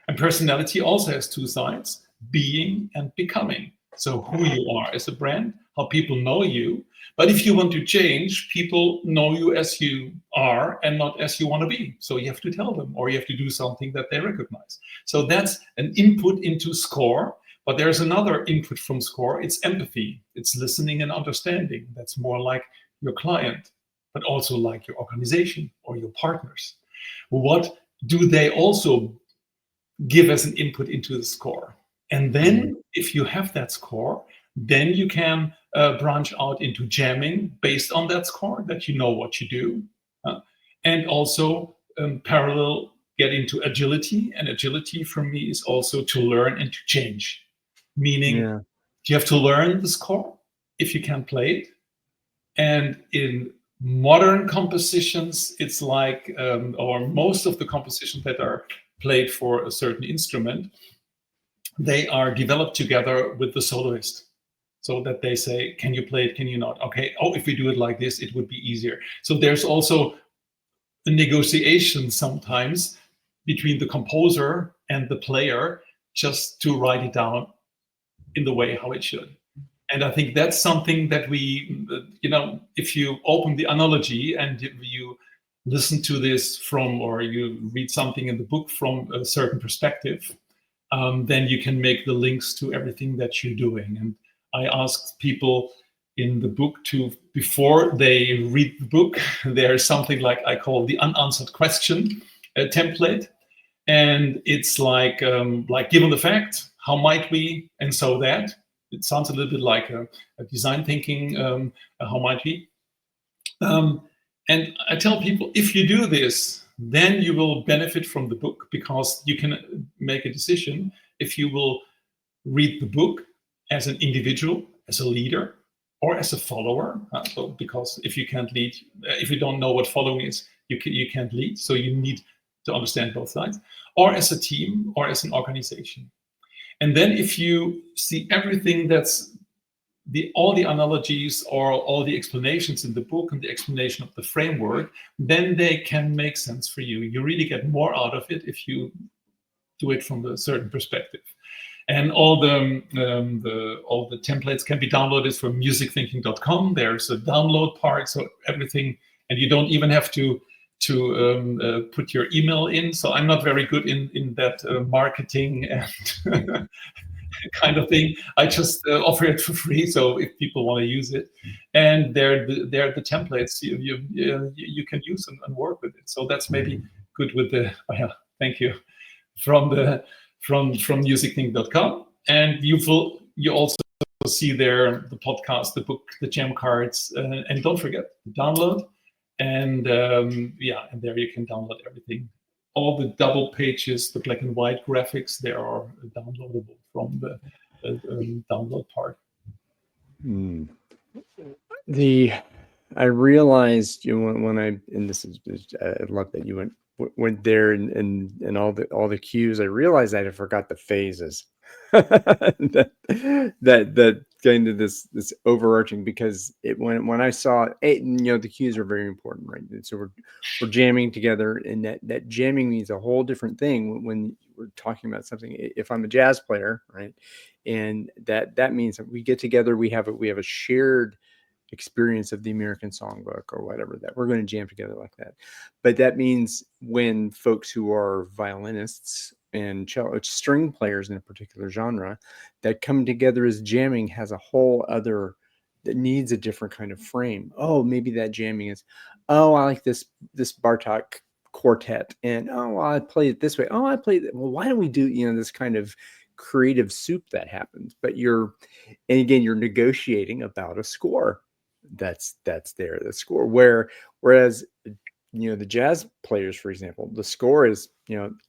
and personality also has two sides, being and becoming. So who you are as a brand, how people know you. But if you want to change, people know you as you are and not as you want to be. So you have to tell them, or you have to do something that they recognize. So that's an input into score. But there's another input from score. It's empathy. It's listening and understanding. That's more like your client, but also like your organization or your partners. What do they also give as an input into the score? And Mm. then if you have that score, then you can branch out into jamming based on that score, that you know what you do. And also parallel get into agility. And agility for me is also to learn and to change, meaning Yeah. you have to learn the score if you can play it. And in modern compositions, it's like, or most of the compositions that are played for a certain instrument, they are developed together with the soloist. So that they say, can you play it? Can you not? Okay. Oh, if we do it like this, it would be easier. So there's also a negotiation sometimes between the composer and the player just to write it down in the way how it should. And I think that's something that we, if you open the analogy and you listen to this from, or you read something in the book from a certain perspective, then you can make the links to everything that you're doing. And I asked people in the book to, before they read the book, there's something like I call the unanswered question template. And it's like given the fact, how might we, and so that. It sounds a little bit like a design thinking, how might we. Um, and I tell people, if you do this, then you will benefit from the book, because you can make a decision if you will read the book as an individual, as a leader, or as a follower. So, because if you can't lead, if you don't know what following is, you can't lead. So you need to understand both sides, or as a team, or as an organization. And then if you see everything that's all the analogies or all the explanations in the book and the explanation of the framework, then they can make sense for you. You really get more out of it if you do it from a certain perspective. And all the templates can be downloaded from musicthinking.com. There's a download part, so everything, and you don't even have to put your email in. So I'm not very good in that marketing and kind of thing. I just offer it for free, so if people want to use it, and they're the templates you can use and work with it. So that's maybe good with the. Oh yeah, thank you, from the from musicthing.com. And you also see there the podcast, the book, the jam cards, and don't forget to download. And yeah, and there you can download everything. All the double pages, the black and white graphics, they are downloadable from the download part. Mm. The I realized, when I, and this is, I love that you went there, and all the cues. I realized I forgot the phases. that that kind of this overarching, because when I saw it, the cues are very important, right? And so we're jamming together, and that jamming means a whole different thing when we're talking about something. If I'm a jazz player, right, and that means that we get together, we have a shared experience of the American songbook or whatever, that we're going to jam together like that. But that means when folks who are violinists and cello, string players in a particular genre, that come together as jamming, has a whole other, that needs a different kind of frame. Oh, maybe that jamming is, oh, I like this Bartok quartet, and oh, well, I play it this way. Oh, I play it. Well, why don't we do this kind of creative soup that happens? But and again, you're negotiating about a score that's there, the score, whereas the jazz players, for example, the score is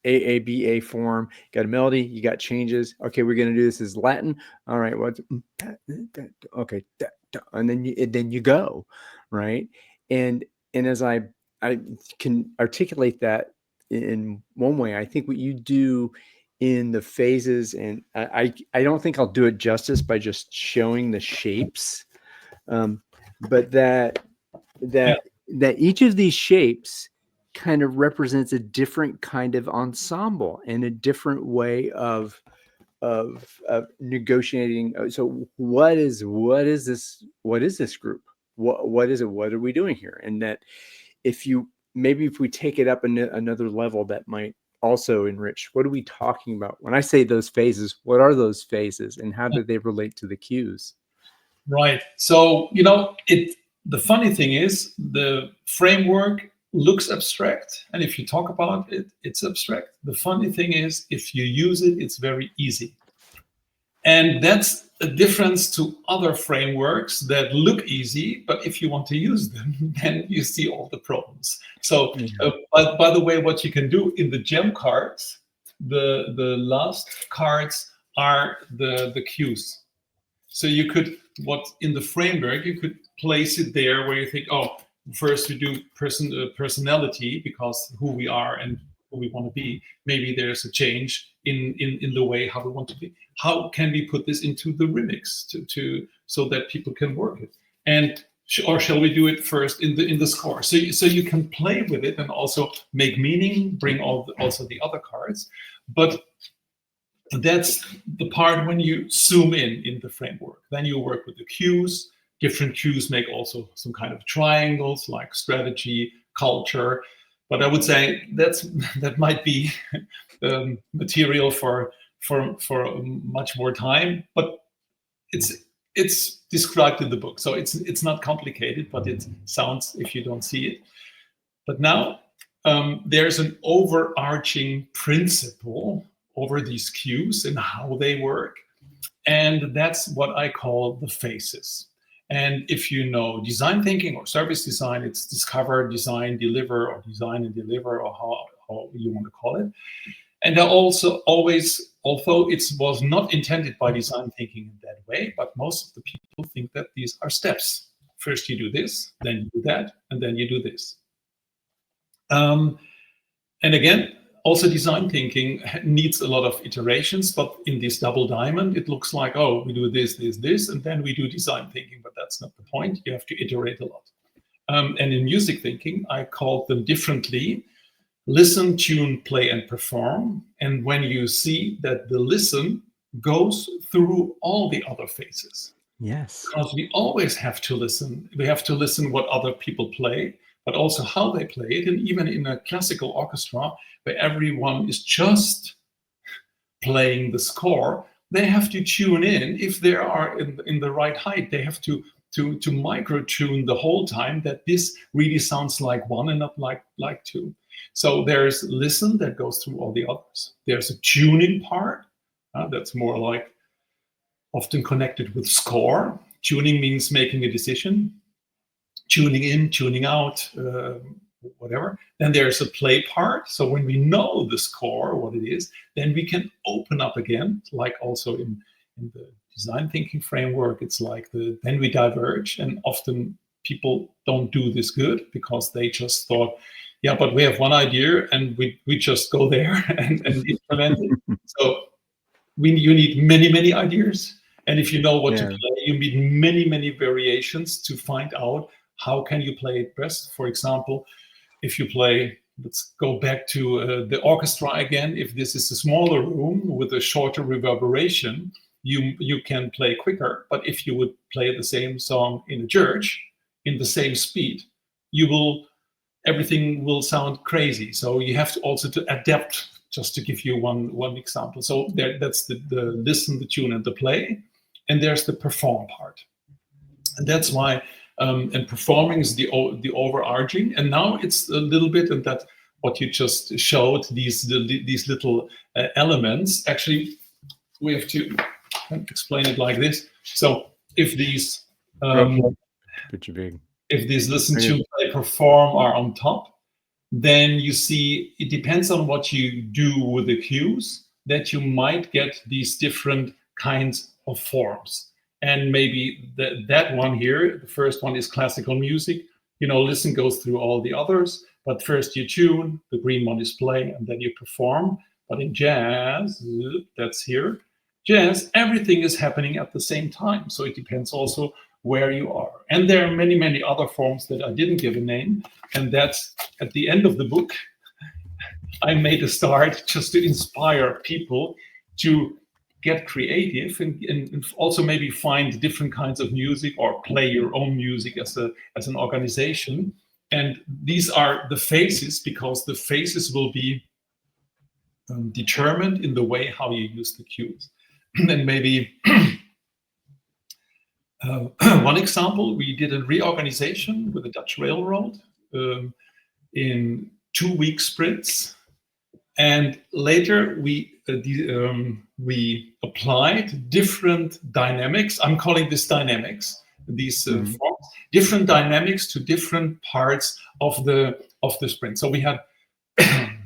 a form. You got a melody, you got changes. Okay, we're going to do this as Latin. All right, what? Okay, and then you go, right. And as I can articulate that in one way. I think what you do in the phases, and I don't think I'll do it justice by just showing the shapes, but that Yeah. each of these shapes kind of represents a different kind of ensemble and a different way of negotiating. So what is this group? What is it? What are we doing here? And that if we take it up another level, that might also enrich. What are we talking about when I say those phases? What are those phases, and how do they relate to the cues? Right. So, the funny thing is the framework looks abstract. And if you talk about it, it's abstract. The funny thing is if you use it, it's very easy. And that's a difference to other frameworks that look easy, but if you want to use them, then you see all the problems. So, by the way, what you can do in the gem cards, the last cards are the cues. So you could, what in the framework, you could place it there where you think, oh, first we do personality, because who we are and who we want to be. Maybe there's a change in the way how we want to be. How can we put this into the remix to so that people can work it? And or shall we do it first in the score? So you can play with it and also make meaning, bring also the other cards, but that's the part when you zoom in the framework. Then you work with the cues. Different cues make also some kind of triangles like strategy, culture. But I would say that might be material for much more time. But it's described in the book, so it's not complicated, but it sounds if you don't see it. But now there's an overarching principle over these cues and how they work. And that's what I call the phases. And if you know design thinking or service design, it's discover, design, deliver, or design and deliver, or how you want to call it. And they're also always, although it was not intended by design thinking in that way, but most of the people think that these are steps. First you do this, then you do that, and then you do this. And again, also design thinking needs a lot of iterations, but in this double diamond, it looks like, oh, we do this, this, this, and then we do design thinking, but that's not the point. You have to iterate a lot. And in music thinking, I called them differently: listen, tune, play, and perform. And when you see that the listen goes through all the other phases. Yes. Because we always have to listen. We have to listen what other people play, but also how they play it. And even in a classical orchestra, where everyone is just playing the score, they have to tune in if they are in the right height. They have to micro tune the whole time that this really sounds like one and not like two. So there's listen that goes through all the others. There's a tuning part that's more like often connected with score. Tuning means making a decision. Tuning in, tuning out, whatever. Then there's a play part. So when we know the score, what it is, then we can open up again, like also in the design thinking framework. It's like then we diverge, and often people don't do this good because they just thought, yeah, but we have one idea and we just go there and implement it. So you need many ideas. And if you know what to play, you need many variations to find out how can you play it best. For example, if you play, let's go back to the orchestra again. If this is a smaller room with a shorter reverberation, you can play quicker. But if you would play the same song in a church in the same speed, everything will sound crazy. So you have to also to adapt. Just to give you one example. So that's the listen, the tune, and the play. And there's the perform part. And that's why, and performing is the overarching. And now it's a little bit, and that what you just showed, these little elements. Actually, we have to explain it like this. So if these listen, tune, play, perform are on top, then you see it depends on what you do with the cues that you might get these different kinds of forms. And maybe that one here, the first one is classical music. Listen goes through all the others. But first you tune, the green one is play, and then you perform. But in jazz, that's here. Jazz, everything is happening at the same time. So it depends also where you are. And there are many, many other forms that I didn't give a name. And that's at the end of the book. I made a start just to inspire people to get creative and also maybe find different kinds of music or play your own music as an organization. And these are the phases, because the phases will be determined in the way how you use the cues. And maybe one example, we did a reorganization with the Dutch Railroad in 2-week sprints. And later we applied different dynamics. I'm calling this dynamics. These forms, different dynamics to different parts of the sprint. So we had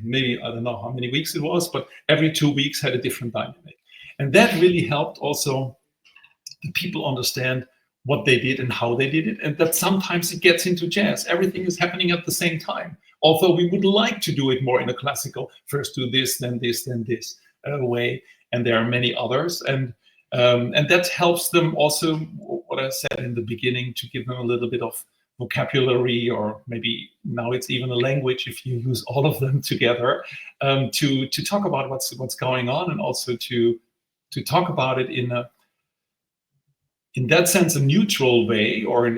maybe, I don't know how many weeks it was, but every 2 weeks had a different dynamic. And that really helped also the people understand what they did and how they did it. And that sometimes it gets into jazz. Everything is happening at the same time. Although we would like to do it more in a classical, first do this, then this way. And there are many others. And that helps them also, what I said in the beginning, to give them a little bit of vocabulary, or maybe now it's even a language if you use all of them together, to talk about what's going on, and also to talk about it in that sense a neutral way, or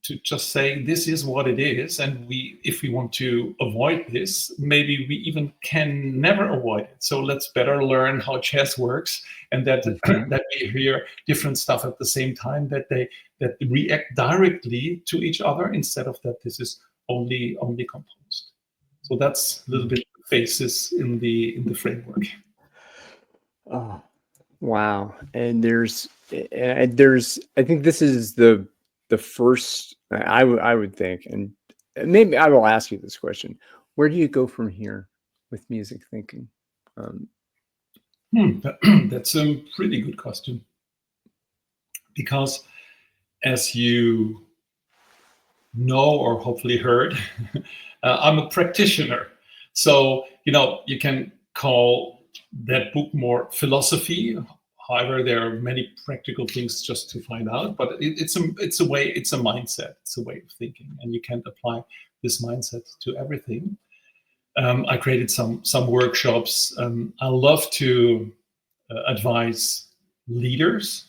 to just say this is what it is, and if we want to avoid this, maybe we even can never avoid it. So let's better learn how jazz works, and that that we hear different stuff at the same time, that react directly to each other, instead of that this is only composed. So that's a little bit phases in the framework. Oh, wow. And there's I think this is the first, I would think, and maybe I will ask you this question: where do you go from here with music thinking? That's a pretty good question, because as you know, or hopefully heard, I'm a practitioner. So you can call that book more philosophy. However, there are many practical things just to find out. But it's a way, it's a mindset, it's a way of thinking, and you can't apply this mindset to everything. I created some workshops. I love to advise leaders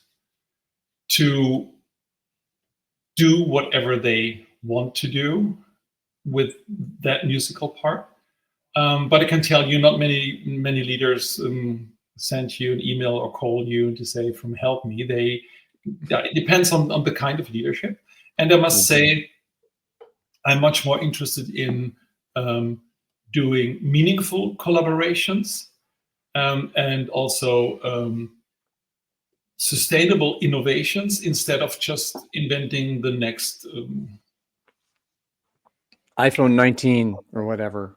to do whatever they want to do with that musical part. But I can tell you, not many leaders send you an email or call you to say, "From help me." It depends on the kind of leadership. And I must say, I'm much more interested in doing meaningful collaborations, and also sustainable innovations, instead of just inventing the next iPhone 19 or whatever.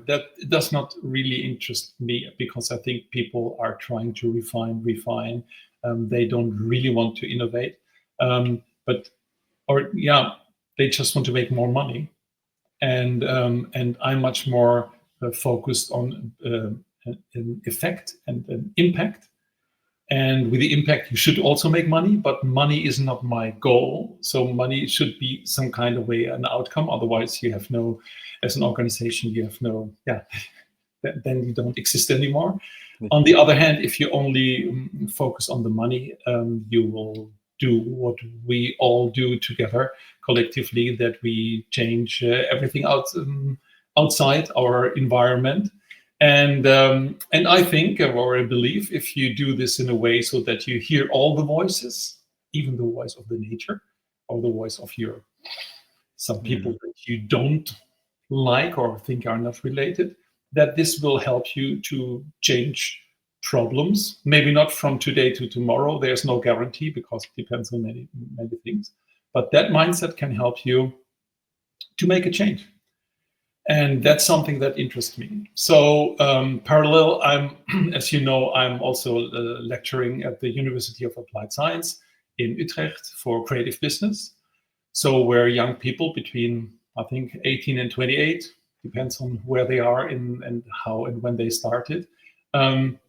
That does not really interest me, because I think people are trying to refine. They don't really want to innovate, they just want to make more money. And I'm much more focused on an effect and an impact. And with the impact, you should also make money, but money is not my goal. So money should be some kind of way, an outcome. Otherwise, you have no, as an organization, you have no, then you don't exist anymore. On the other hand, if you only focus on the money, you will do what we all do together collectively, that we change everything outside our environment. And I think, or I believe, if you do this in a way so that you hear all the voices, even the voice of the nature, or the voice of some people that you don't like or think are not related, that this will help you to change problems. Maybe not from today to tomorrow. There's no guarantee, because it depends on many things. But that mindset can help you to make a change. And that's something that interests me. So parallel, as you know, I'm also lecturing at the University of Applied Science in Utrecht for creative business. So where young people between I think 18 and 28, depends on where they are and how and when they started. Um,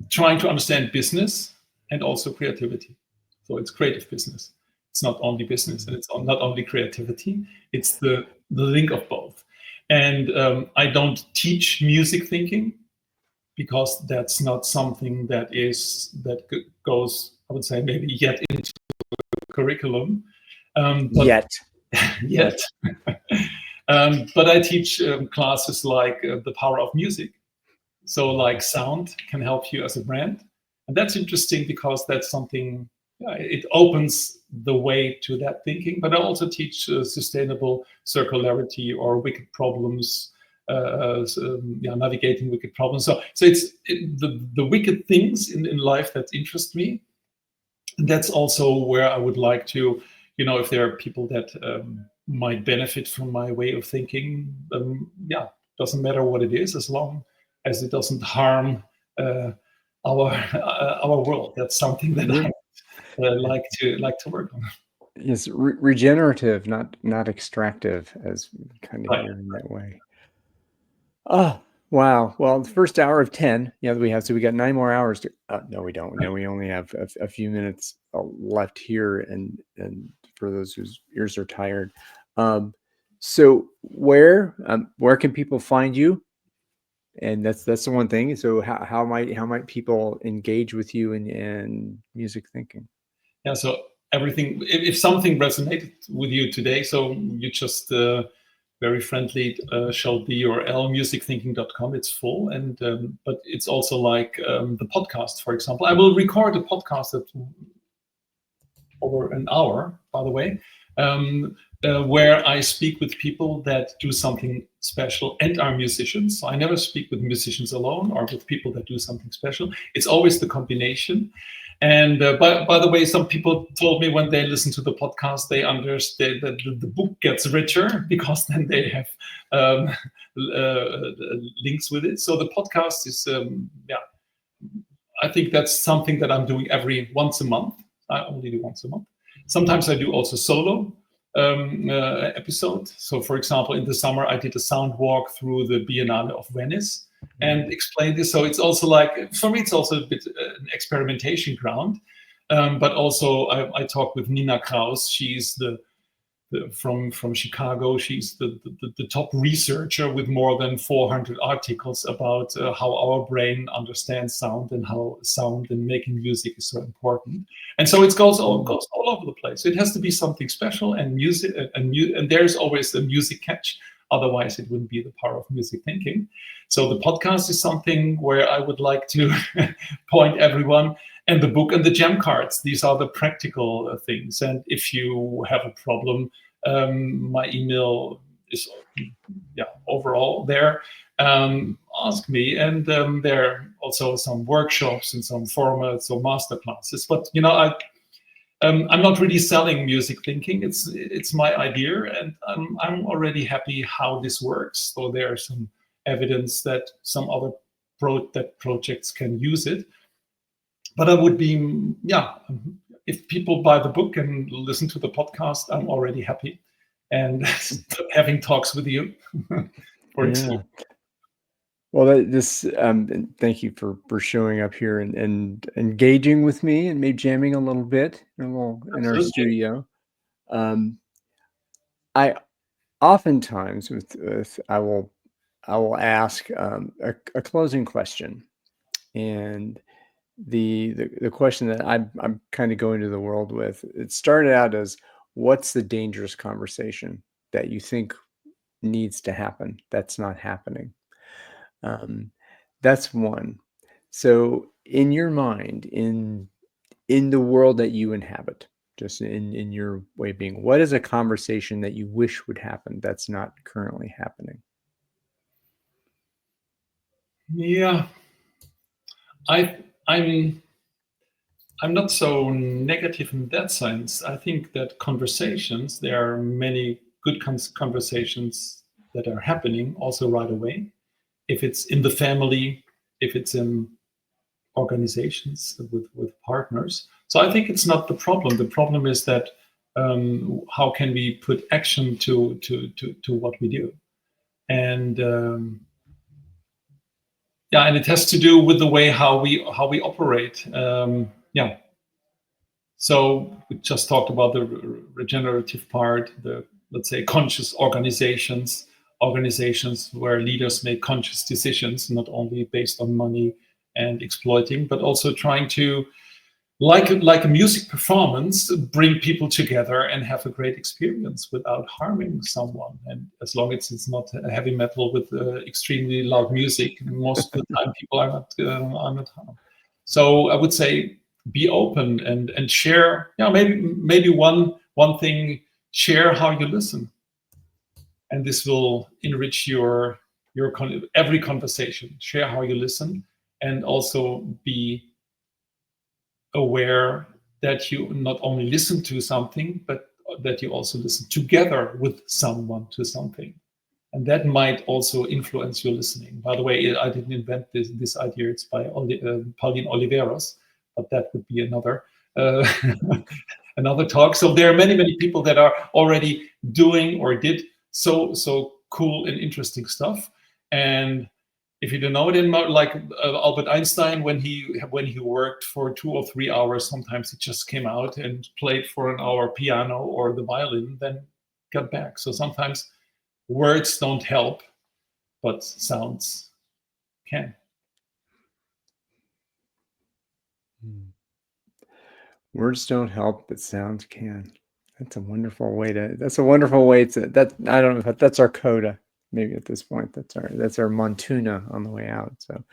Trying to understand business and also creativity. So it's creative business. It's not only business and it's not only creativity. It's the link of both. And I don't teach music thinking because that's not something that goes, I would say, maybe yet into the curriculum. But Yet. yet. But I teach classes like the power of music. So like sound can help you as a brand. And that's interesting because that's something, it opens the way to that thinking. But I also teach sustainable circularity or wicked problems, navigating wicked problems. So it's the wicked things in life that interest me. And that's also where I would like to, if there are people that might benefit from my way of thinking, doesn't matter what it is, as long as it doesn't harm our world. That's something that Yeah. I like to work on. It's regenerative, not extractive, as we kind of Right. hear in that way. Oh, wow. Well, the first hour of 10, yeah, we have. So we got 9 more hours to. No, we don't. No, we only have a few minutes left here, and for those whose ears are tired. So where can people find you? And that's the one thing. So how might people engage with you in music thinking? Yeah. So everything, if something resonated with you today, so you just very friendly showed the URL musicthinking.com. It's full, and but it's also like the podcast, for example. I will record a podcast at over an hour, by the way, where I speak with people that do something special and are musicians. So I never speak with musicians alone or with people that do something special. It's always the combination. And by the way, some people told me when they listen to the podcast, they understand that the book gets richer because then they have links with it. So the podcast is, I think that's something that I'm doing once a month. I only do once a month. Sometimes I do also solo episode. So, for example, in the summer, I did a sound walk through the Biennale of Venice and explained this. So it's also like, for me, it's also a bit an experimentation ground. But also, I talked with Nina Kraus. She's from Chicago. She's the top researcher with more than 400 articles about how our brain understands sound and how sound and making music is so important. And so it goes all over the place. It has to be something special, and music and there's always a music catch. Otherwise, it wouldn't be the power of music thinking. So the podcast is something where I would like to point everyone. And the book and the gem cards, these are the practical things. And if you have a problem, my email is overall there. Ask me. And there are also some workshops and some formats or master classes. But I'm not really selling music thinking. It's my idea, and I'm already happy how this works. So there are some evidence that some other projects can use it. But I would be, if people buy the book and listen to the podcast, I'm already happy. And having talks with you, for example. Well, and thank you for showing up here and engaging with me and maybe jamming a little bit in our Absolutely. studio. I oftentimes I will ask a closing question, and the question that I'm kind of going to the world with. It started out as, what's the dangerous conversation that you think needs to happen that's not happening? That's one. So in your mind, in the world that you inhabit, just in your way of being, what is a conversation that you wish would happen that's not currently happening? Yeah, I'm not so negative in that sense. I think that conversations, there are many good conversations that are happening also right away. If it's in the family, if it's in organizations with partners. So I think it's not the problem. The problem is that How can we put action to what we do? And yeah, and it has to do with the way how we operate. Yeah. So we just talked about the regenerative part, the, let's say, conscious organizations where leaders make conscious decisions, not only based on money and exploiting, but also trying to, like a music performance, bring people together and have a great experience without harming someone. And as long as it's not heavy metal with extremely loud music, most of the time people are not harmed. So I would say be open and share. Yeah, maybe one thing. Share how you listen, and this will enrich your every conversation. Share how you listen, and also be aware that you not only listen to something, but that you also listen together with someone to something. And that might also influence your listening. By the way, I didn't invent this idea. It's by Pauline Oliveros, but that would be another uh, another talk. So there are many people that are already doing or did so cool and interesting stuff. And if you don't know it, in like Albert Einstein, when he worked for 2 or 3 hours, sometimes he just came out and played for an hour piano or the violin, then got back. So sometimes words don't help, but sounds can. Words don't help, but sounds can. That's a wonderful way to. That's a wonderful way to. That I don't know if that's our coda. Maybe at this point, that's our Montuna on the way out. So,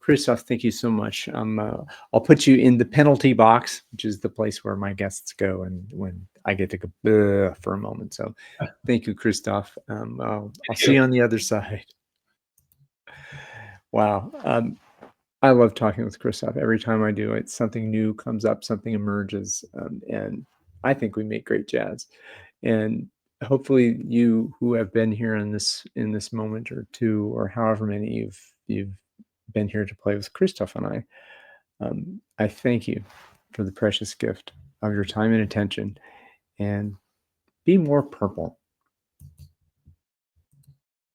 Christof, thank you so much. I'll put you in the penalty box, which is the place where my guests go, and when I get to go for a moment. So, thank you, Christof. I'll see you on the other side. Wow. I love talking with Christof. Every time I do it, something new comes up, something emerges, and I think we make great jazz. And hopefully, you who have been here in this moment or two, or however many you've been here to play with Christof and I thank you for the precious gift of your time and attention. And be more purple.